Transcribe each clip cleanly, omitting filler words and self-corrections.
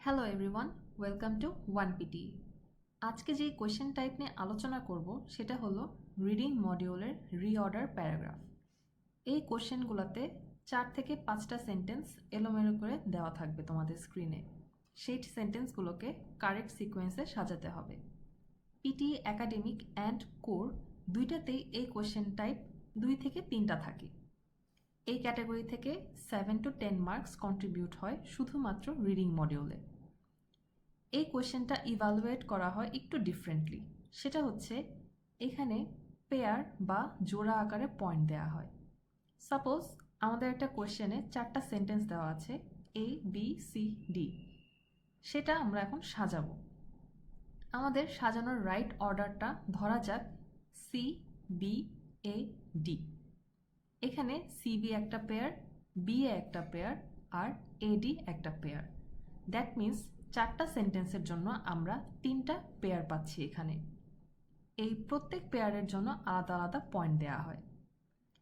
Hello everyone, welcome to 1PT। আজকে যে question type নিয়ে আলোচনা করব সেটা হলো রিডিং মডিউলের রিঅর্ডার প্যারাগ্রাফ। এই কোয়েশ্চেনগুলোতে 4 থেকে 5টা সেন্টেন্স এলোমেলো করে দেওয়া থাকবে তোমাদের স্ক্রিনে। সেই সেন্টেন্সগুলোকে কারেক্ট সিকোয়েন্সে সাজাতে হবে। পিটি একাডেমিক অ্যান্ড কোর দুইটাতেই এই কোয়েশ্চেন টাইপ 2 থেকে 3টা থাকে। এই ক্যাটাগরি থেকে 7 to 10 মার্কস কন্ট্রিবিউট হয় শুধুমাত্র রিডিং মডিউলে। এই কোয়েশ্চেনটা ইভালুয়েট করা হয় একটু ডিফারেন্টলি। সেটা হচ্ছে এখানে পেয়ার বা জোড়া আকারে পয়েন্ট দেওয়া হয়। সাপোজ আমাদের একটা কোয়েশ্চেনে 4টা সেন্টেন্স দেওয়া আছে A B C D, সেটা আমরা এখন সাজাবো। আমাদের সাজানোর রাইট অর্ডারটা ধরা যাক C B A D। এখানে CB একটা পেয়ার, BA একটা পেয়ার আর AD একটা পেয়ার। দ্যাট মিন্স 4টা সেন্টেন্সের জন্য আমরা 3টা পেয়ার পাচ্ছি এখানে। এই প্রত্যেক পেয়ারের জন্য আলাদা আলাদা পয়েন্ট দেওয়া হয়।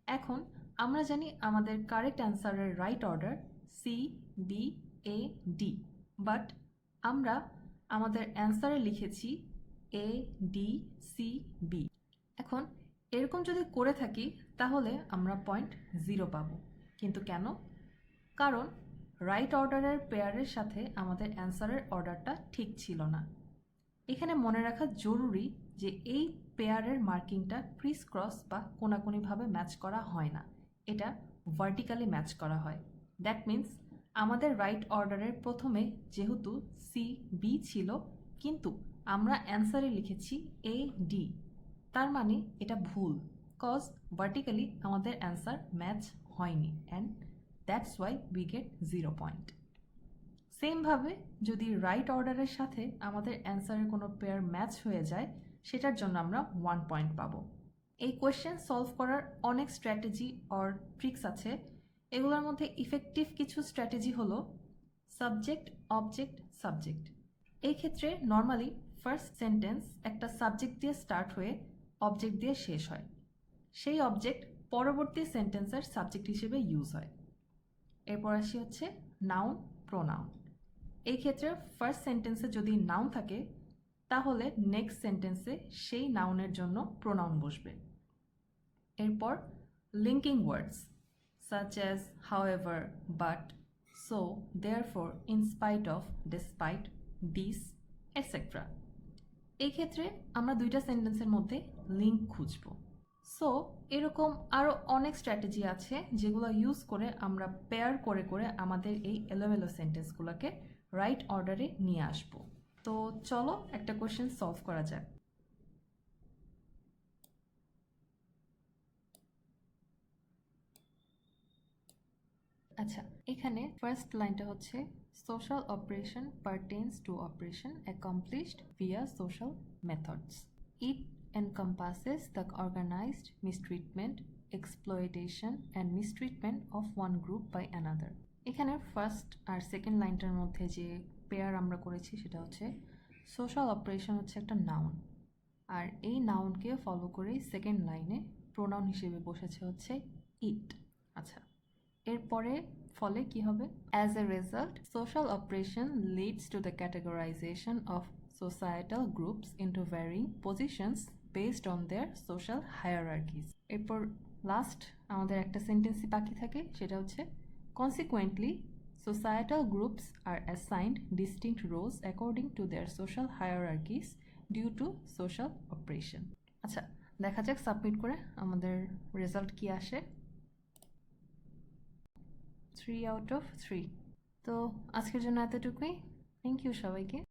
এখন আমরা জানি আমাদের কারেক্ট অ্যান্সারের রাইট অর্ডার CBAD, বাট আমরা আমাদের অ্যান্সারে লিখেছি ADCB। এখন এরকম যদি করে থাকি তাহলে আমরা পয়েন্ট 0 পাবো। কিন্তু কেন? কারণ রাইট অর্ডারের পেয়ারের সাথে আমাদের অ্যান্সারের অর্ডারটা ঠিক ছিল না। এখানে মনে রাখা জরুরি যে এই পেয়ারের মার্কিংটা ক্রিস ক্রস বা কোনাকুনিভাবে ম্যাচ করা হয় না, এটা ভার্টিক্যালি ম্যাচ করা হয়। দ্যাট মিন্স আমাদের রাইট অর্ডারের প্রথমে যেহেতু CB ছিল, কিন্তু আমরা অ্যান্সারে লিখেছি AD, তার মানে এটা ভুল, কজ ভার্টিক্যালি আমাদের অ্যান্সার ম্যাচ হয়নি, and that's why we get 0 point. সেমভাবে যদি রাইট অর্ডারের সাথে আমাদের অ্যান্সারের কোনো পেয়ার ম্যাচ হয়ে যায়, সেটার জন্য আমরা 1 পয়েন্ট পাবো। এই কোয়েশ্চেন সলভ করার অনেক স্ট্র্যাটেজি অর ট্রিক্স আছে। এগুলোর মধ্যে ইফেক্টিভ কিছু স্ট্র্যাটেজি হলো সাবজেক্ট, অবজেক্ট, সাবজেক্ট। এই ক্ষেত্রে নর্মালি ফার্স্ট সেন্টেন্স একটা সাবজেক্ট দিয়ে স্টার্ট হয়ে অবজেক্ট দিয়ে শেষ হয়। সেই অবজেক্ট পরবর্তী সেন্টেন্সের সাবজেক্ট হিসেবে ইউজ হয়। এরপর আসি হচ্ছে নাউন, প্রোনাউন। এই ক্ষেত্রে ফার্স্ট সেন্টেন্সে যদি নাউন থাকে তাহলে নেক্সট সেন্টেন্সে সেই নাউনের জন্য প্রোনাউন বসবে। এরপর linking words such as however, but, so, therefore, in spite of, despite, this, etcetera. এই ক্ষেত্রে আমরা দুইটা সেন্টেন্সের মধ্যে লিঙ্ক খুঁজব। সো এরকম আরও অনেক স্ট্র্যাটেজি আছে যেগুলো ইউজ করে আমরা পেয়ার করে করে আমাদের এই এলোমেলো সেন্টেন্সগুলোকে রাইট অর্ডারে নিয়ে আসব। তো চলো একটা কোয়েশ্চেন সলভ করা যাক। আচ্ছা, এখানে ফার্স্ট লাইনটা হচ্ছে social operation pertains to operation accomplished via social methods. It encompasses the organized mistreatment, exploitation and mistreatment of one group by another. এখানে ফার্স্ট আর সেকেন্ড লাইনটার মধ্যে যে পেয়ার আমরা করেছি সেটা হচ্ছে সোশ্যাল অপারেশন হচ্ছে একটা নাউন, আর এই নাউনকে ফলো করেই সেকেন্ড লাইনে প্রোনাউন হিসেবে বসেছে হচ্ছে ইট। আচ্ছা, এরপরে ফলে কি হবে? As a result social operation leads to the categorization of societal groups into varying positions based on their social hierarchies. এরপর লাস্ট আমাদের একটা সেন্টেন্সই বাকি থাকে, সেটা হচ্ছে consequently societal groups are assigned distinct roles according to their social hierarchies due to social oppression. আচ্ছা, দেখা যাক সাবমিট করে আমাদের রেজাল্ট কি আসে। 3 out of 3। তো আজকের জন্য এতটুকুই। থ্যাংক ইউ সবাইকে।